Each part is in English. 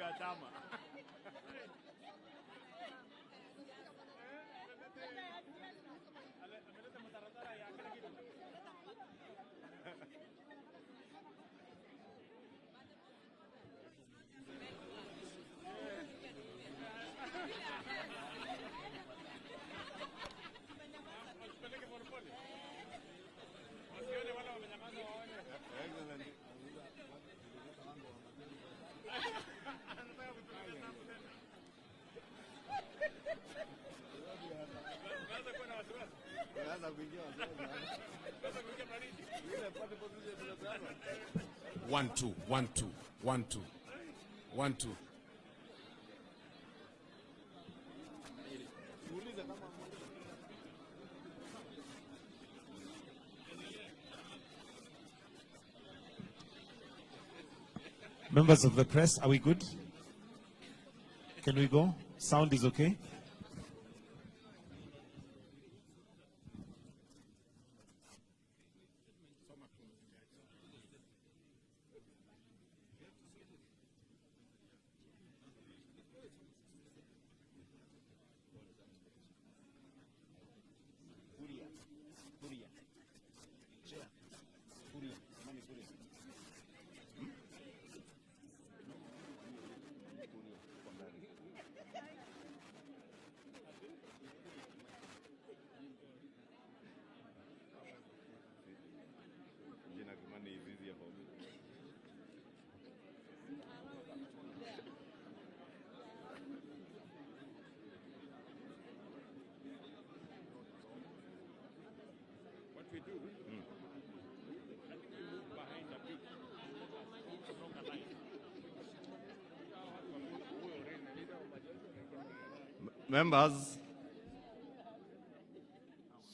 ya chama. One, two, one, two, one, two, one, two. Members of the press, are we good? Can we go? Sound is okay? We do. I think we move behind the big longer line. Members,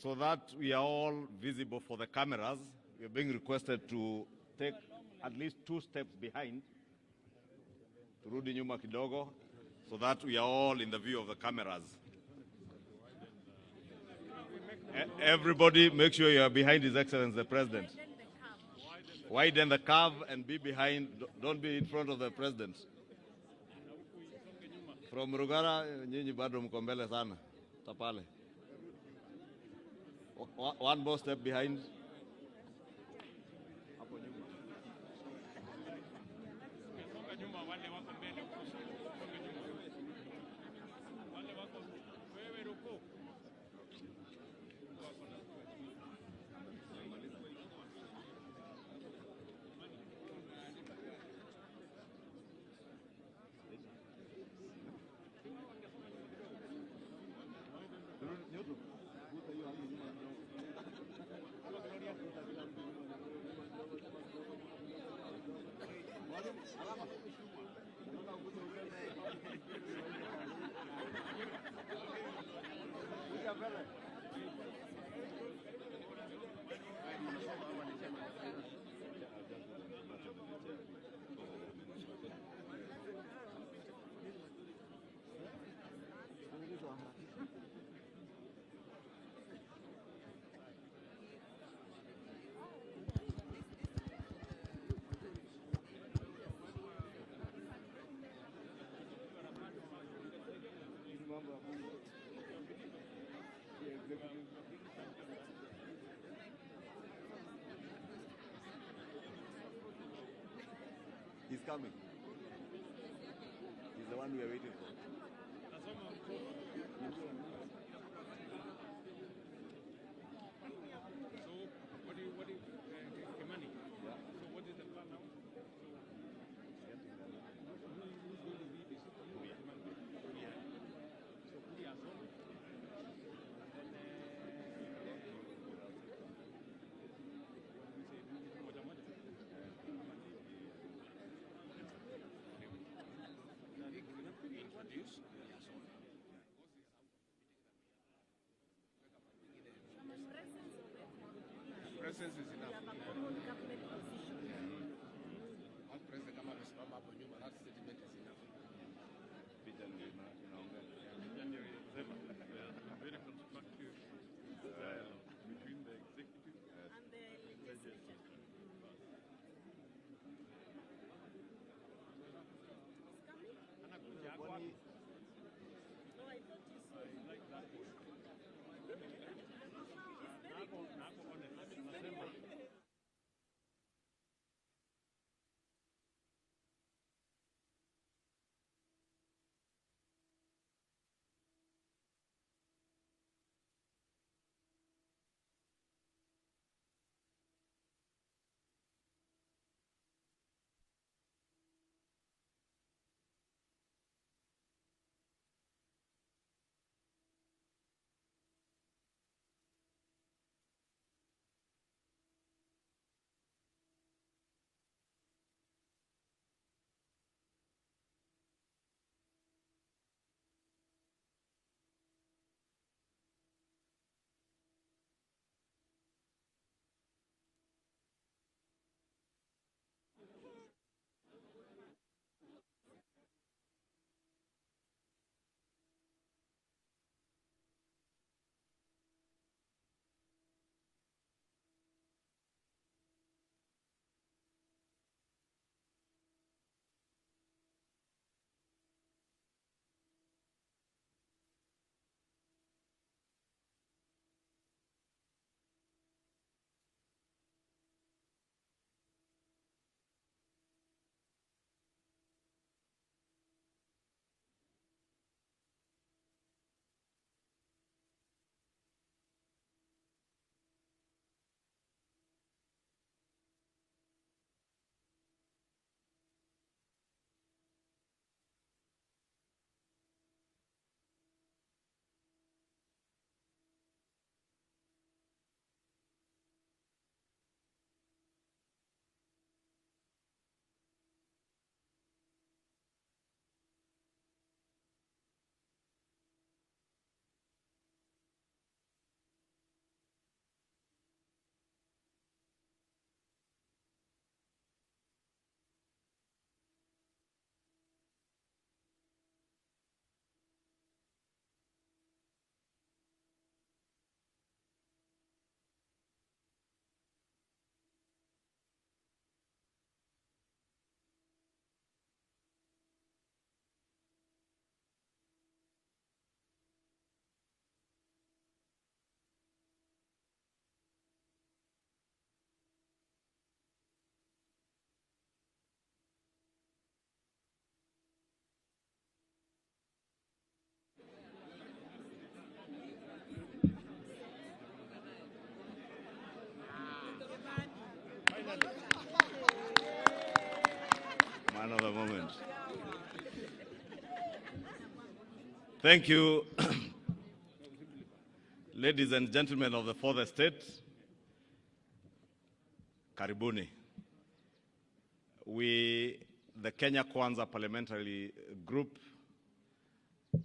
so that we are all visible for the cameras, we are being requested to take at least 2 steps behind, turudi nyuma kidogo, so that we are all in the view of the cameras. Everybody make sure you are behind His Excellency the President. Widen the curve and be behind, don't be in front of the President. From Rugara, nyinyi bado mko mbele sana. Tapale. One more step behind. He's coming. He's the one we are waiting for. Presence is enough. One president kama amesimama hapo nyuma, that statement is enough. Very constructive between the executive and the legislature. Thank you. Ladies and gentlemen of the fourth estate, karibuni. We, the Kenya Kwanza Parliamentary Group,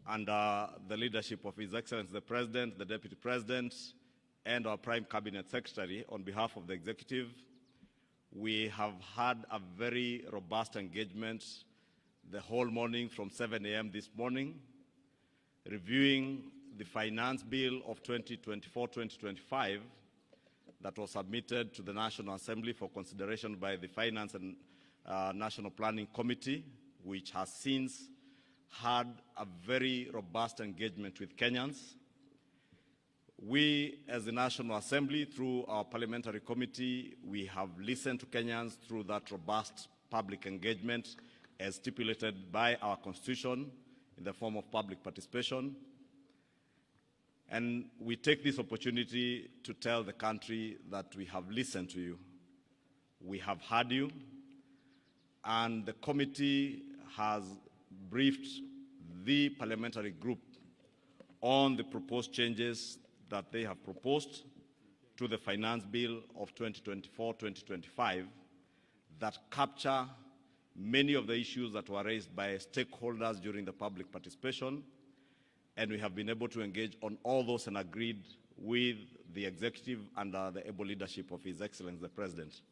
under the leadership of His Excellency the President, the Deputy President, and our Prime Cabinet Secretary, on behalf of the Executive, we have had a very robust engagement the whole morning from 7 a.m. this morning, reviewing the Finance Bill of 2024-2025 that was submitted to the National Assembly for consideration by the Finance and National Planning Committee, which has since had a very robust engagement with Kenyans. We, as the National Assembly, through our parliamentary committee, we have listened to Kenyans through that robust public engagement as stipulated by our Constitution in the form of public participation. And we take this opportunity to tell the country that we have listened to you. We have heard you, and the committee has briefed the parliamentary group on the proposed changes that they have proposed to the Finance Bill of 2024-2025 that capture many of the issues that were raised by stakeholders during the public participation, and we have been able to engage on all those and agreed with the Executive under the able leadership of His Excellency the President.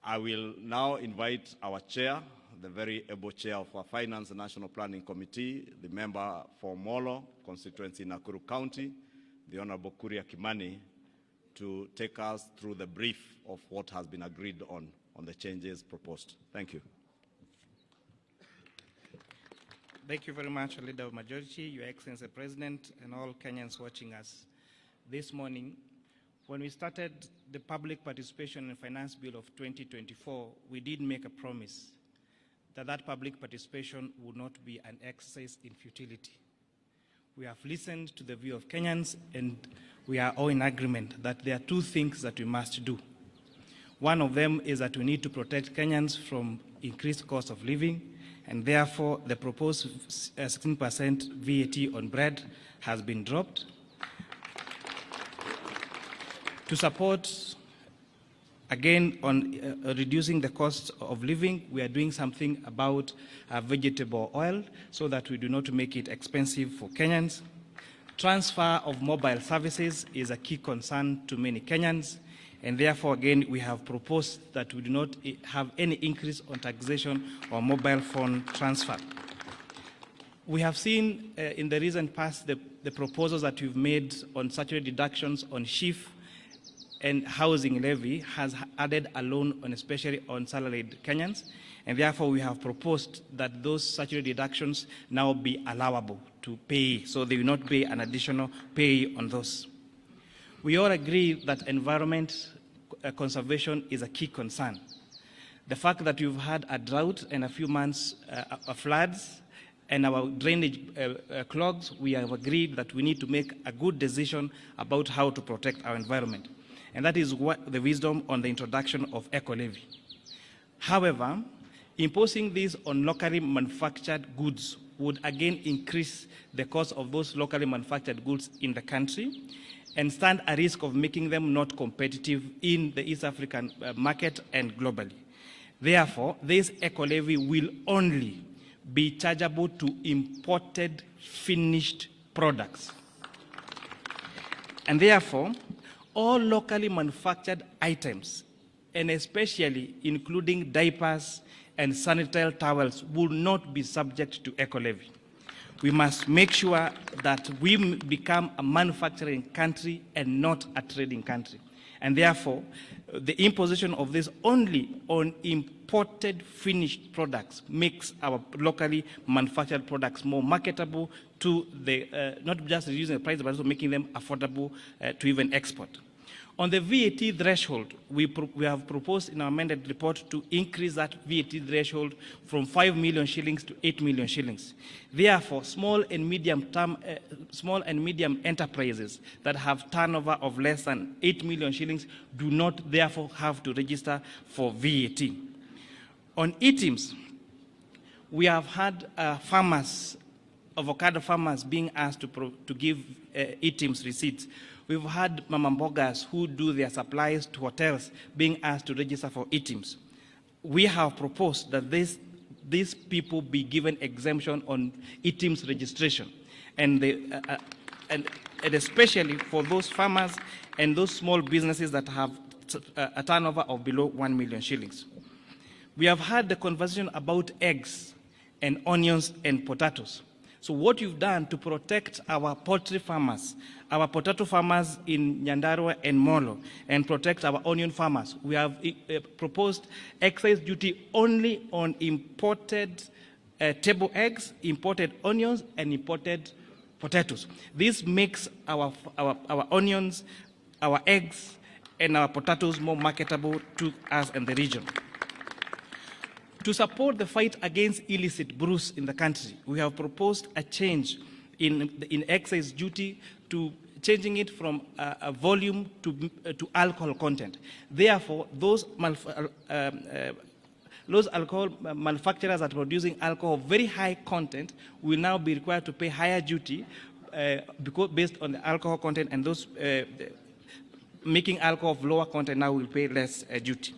I will now invite our chair, the very able chair of our Finance and National Planning Committee, the member for Molo constituency in Nakuru County, the Honorable Kuria Kimani, to take us through the brief of what has been agreed on the changes proposed. Thank you. Thank you very much, Leader of Majority, Your Excellency President, and all Kenyans watching us this morning. When we started the public participation in Finance Bill of 2024, we did make a promise that that public participation would not be an exercise in futility. We have listened to the view of Kenyans, and we are all in agreement that there are two things that we must do. One of them is that we need to protect Kenyans from increased cost of living, and therefore the proposed 16% VAT on bread has been dropped. To support, again, on reducing the cost of living, we are doing something about vegetable oil so that we do not make it expensive for Kenyans. Transfer of mobile services is a key concern to many Kenyans, and therefore, again, we have proposed that we do not have any increase on taxation or mobile phone transfer. We have seen in the recent past the proposals that we've made on statutory deductions on SHIF and housing levy has added a loan on, especially on salaried Kenyans, and therefore we have proposed that those statutory deductions now be allowable to pay, so they will not pay an additional pay on those. We all agree that environment conservation is a key concern. The fact that we've had a drought and a few months of floods and our drainage clogs, we have agreed that we need to make a good decision about how to protect our environment. And that is what the wisdom on the introduction of eco-levy. However, imposing this on locally manufactured goods would again increase the cost of those locally manufactured goods in the country and stand a risk of making them not competitive in the East African market and globally. Therefore, this eco-levy will only be chargeable to imported finished products. And therefore, all locally manufactured items, and especially including diapers and sanitary towels, will not be subject to eco-levy. We must make sure that we become a manufacturing country and not a trading country. And therefore, the imposition of this only on imported finished products makes our locally manufactured products more marketable to the, not just reducing the price, but also making them affordable to even export. On the VAT threshold, we have proposed in our amended report to increase that VAT threshold from 5 million shillings to 8 million shillings. Therefore, small and medium enterprises that have turnover of less than 8 million shillings do not therefore have to register for VAT. On items, we have had farmers avocado farmers being asked to give e-teams receipts. We've had mama mbogas who do their supplies to hotels being asked to register for e-teams. We have proposed that these people be given exemption on e-teams registration, and especially for those farmers and those small businesses that have a turnover of below 1 million shillings. We have had the conversation about eggs and onions and potatoes. So what you've done to protect our poultry farmers, our potato farmers in Nyandarua and Molo, and protect our onion farmers, we have proposed excise duty only on imported table eggs, imported onions, and imported potatoes. This makes our onions, our eggs, and our potatoes more marketable to us and the region. To support the fight against illicit brews in the country, we have proposed a change in excise duty to changing it from a volume to alcohol content. Therefore, those alcohol manufacturers that are producing alcohol of very high content will now be required to pay higher duty because based on the alcohol content, and those making alcohol of lower content now will pay less duty.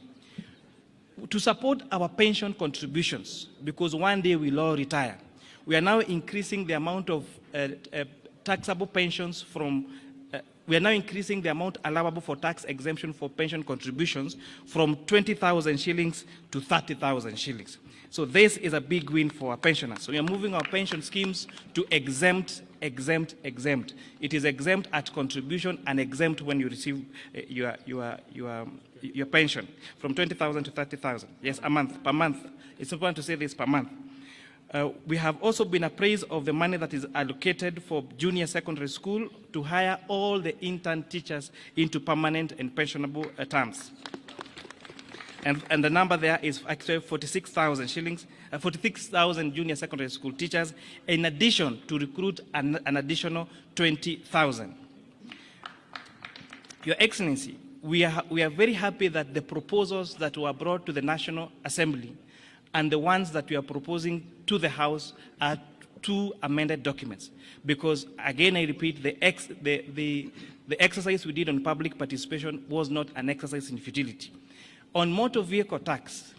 To support our pension contributions, because one day we'll all retire, we are now increasing the amount of taxable pensions from, we are now increasing the amount allowable for tax exemption for pension contributions from 20,000 shillings to 30,000 shillings. So this is a big win for our pensioners. So we are moving our pension schemes to exempt. It is exempt at contribution and exempt when you receive your pension from 20,000 to 30,000. Yes, a month, per month. It's important to say this, per month. We have also been appraised of the money that is allocated for junior secondary school to hire all the intern teachers into permanent and pensionable terms. And the number there is actually 46,000 shillings, 46,000 junior secondary school teachers, in addition to recruit an additional 20,000. Your Excellency, we are very happy that the proposals that were brought to the National Assembly and the ones that we are proposing to the House are two amended documents. Because, again, I repeat, the exercise we did on public participation was not an exercise in futility. On motor vehicle tax,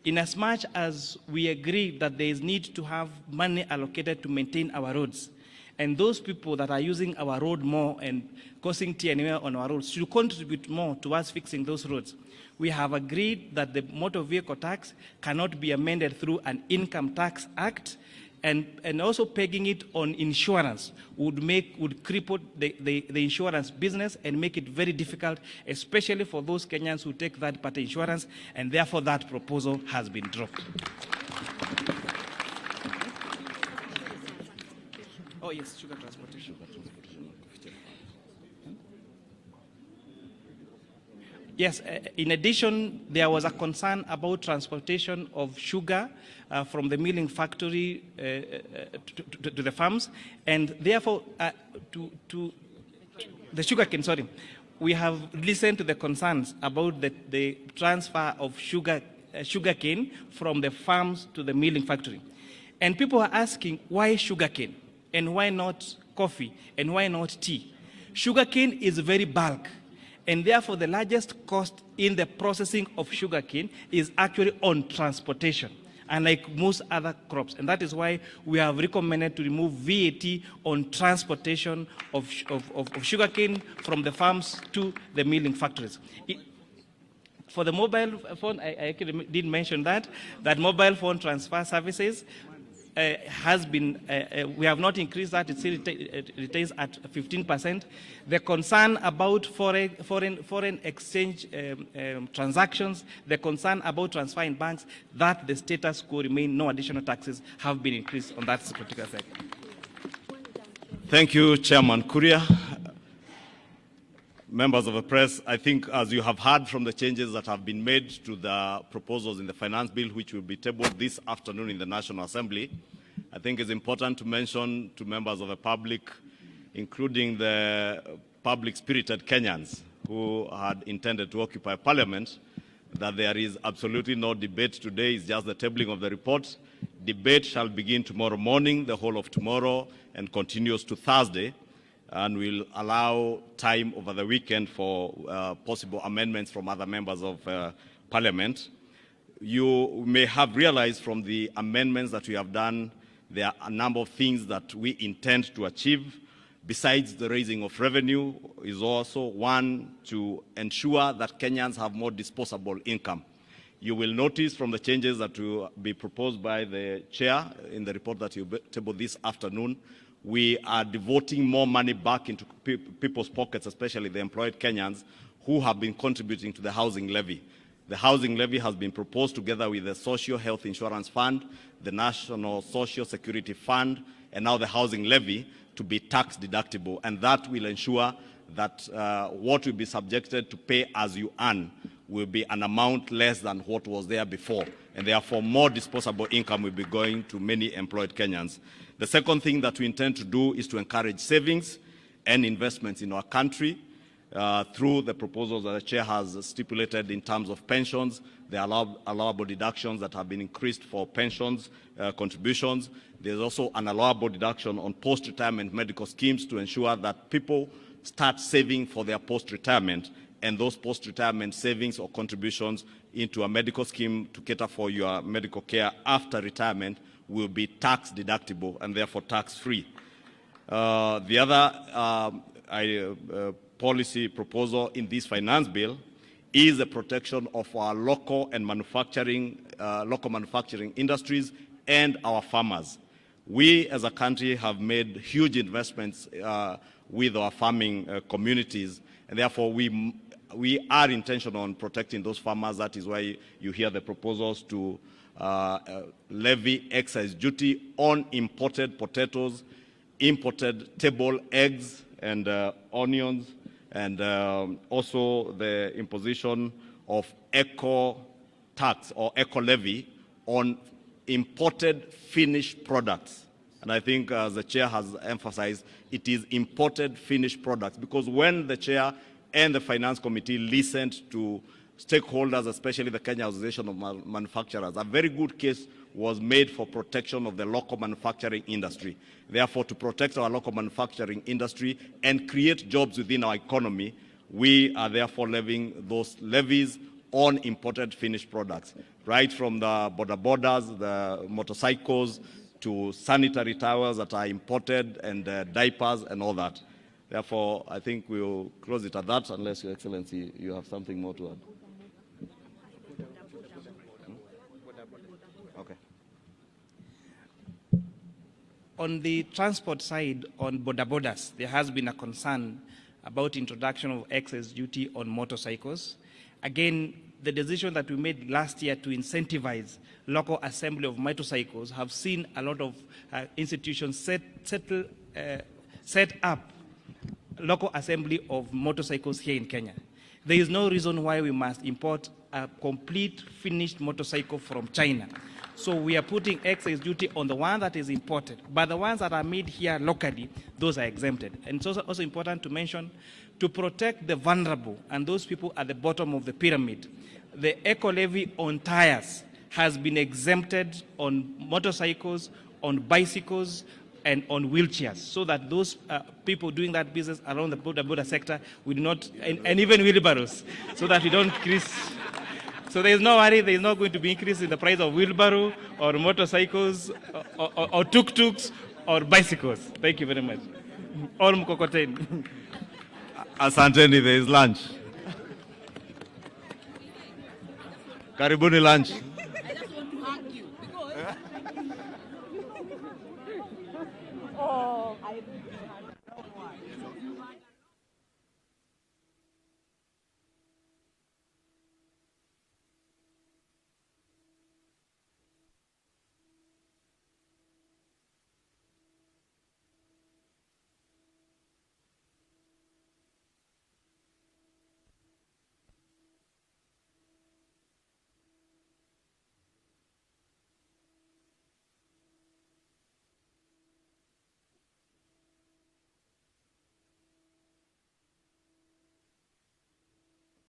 inasmuch as we agree that there is need to have money allocated to maintain our roads, and those people that are using our road more and causing tear on our roads should contribute more towards fixing those roads, we have agreed that the motor vehicle tax cannot be amended through an income tax act, and also pegging it on insurance would cripple the insurance business and make it very difficult, especially for those Kenyans who take third-party insurance, and therefore that proposal has been dropped. Oh yes, sugar transportation. Yes, in addition, there was a concern about transportation of sugar from the milling factory to the farms, and therefore to the sugarcane, sorry. We have listened to the concerns about the transfer of sugarcane from the farms to the milling factory. And people are asking, why sugarcane? And why not coffee? And why not tea? Sugarcane is very bulk. And therefore, the largest cost in the processing of sugarcane is actually on transportation, unlike most other crops. And that is why we have recommended to remove VAT on transportation of sugarcane from the farms to the milling factories. For the mobile phone, I actually did mention that mobile phone transfer services has been, we have not increased that, it still retains at 15%. The concern about foreign exchange transactions, the concern about transfer in banks, that the status quo remain, no additional taxes have been increased on that particular sector. Thank you, Chairman Kuria. Members of the press, I think as you have heard from the changes that have been made to the proposals in the finance bill, which will be tabled this afternoon in the National Assembly, I think it's important to mention to members of the public, including the public-spirited Kenyans who had intended to occupy Parliament, that there is absolutely no debate today. It's just the tabling of the report. Debate shall begin tomorrow morning, the whole of tomorrow, and continues to Thursday, and will allow time over the weekend for possible amendments from other members of Parliament. You may have realized from the amendments that we have done, there are a number of things that we intend to achieve. Besides the raising of revenue, is also one to ensure that Kenyans have more disposable income. You will notice from the changes that will be proposed by the chair in the report that you table this afternoon, we are devoting more money back into people's pockets, especially the employed Kenyans who have been contributing to the housing levy. The housing levy has been proposed together with the Social Health Insurance Fund, the National Social Security Fund, and now the housing levy to be tax deductible. And that will ensure that what will be subjected to pay as you earn will be an amount less than what was there before. And therefore, more disposable income will be going to many employed Kenyans. The second thing that we intend to do is to encourage savings and investments in our country. Through the proposals that the chair has stipulated in terms of pensions, the allowable deductions that have been increased for pensions contributions. There's also an allowable deduction on post-retirement medical schemes to ensure that people start saving for their post-retirement, and those post-retirement savings or contributions into a medical scheme to cater for your medical care after retirement will be tax deductible and therefore tax-free. The other policy proposal in this finance bill is the protection of our local manufacturing industries and our farmers. We as a country have made huge investments with our farming communities, and therefore we are intentional on protecting those farmers. That is why you hear the proposals to levy excise duty on imported potatoes, imported table eggs and onions, and also the imposition of eco tax or eco levy on imported finished products. And I think, as the chair has emphasized, it is imported finished products, because when the chair and the finance committee listened to stakeholders, especially the Kenya Association of Manufacturers, a very good case was made for protection of the local manufacturing industry. Therefore, to protect our local manufacturing industry and create jobs within our economy, we are therefore levying those levies on imported finished products, right from the borders, the motorcycles, to sanitary towels that are imported, and diapers and all that. Therefore, I think we'll close it at that, unless, Your Excellency, you have something more to add. Okay. On the transport side, on borders, there has been a concern about introduction of excess duty on motorcycles. Again, the decision that we made last year to incentivize local assembly of motorcycles have seen a lot of institutions set up local assembly of motorcycles here in Kenya. There is no reason why we must import a complete finished motorcycle from China. So we are putting excise duty on the one that is imported, but the ones that are made here locally, those are exempted. And it's also important to mention, to protect the vulnerable and those people at the bottom of the pyramid, the eco levy on tires has been exempted on motorcycles, on bicycles, and on wheelchairs, so that those people doing that business around the border sector will not, and even wheelbarrows, so that we don't increase. So there is no worry, there is not going to be increase in the price of wheelbarrow or motorcycles or tuk-tuks or bicycles. Thank you very much. Or mkokoteni. Asanteni, there is lunch. Karibuni lunch.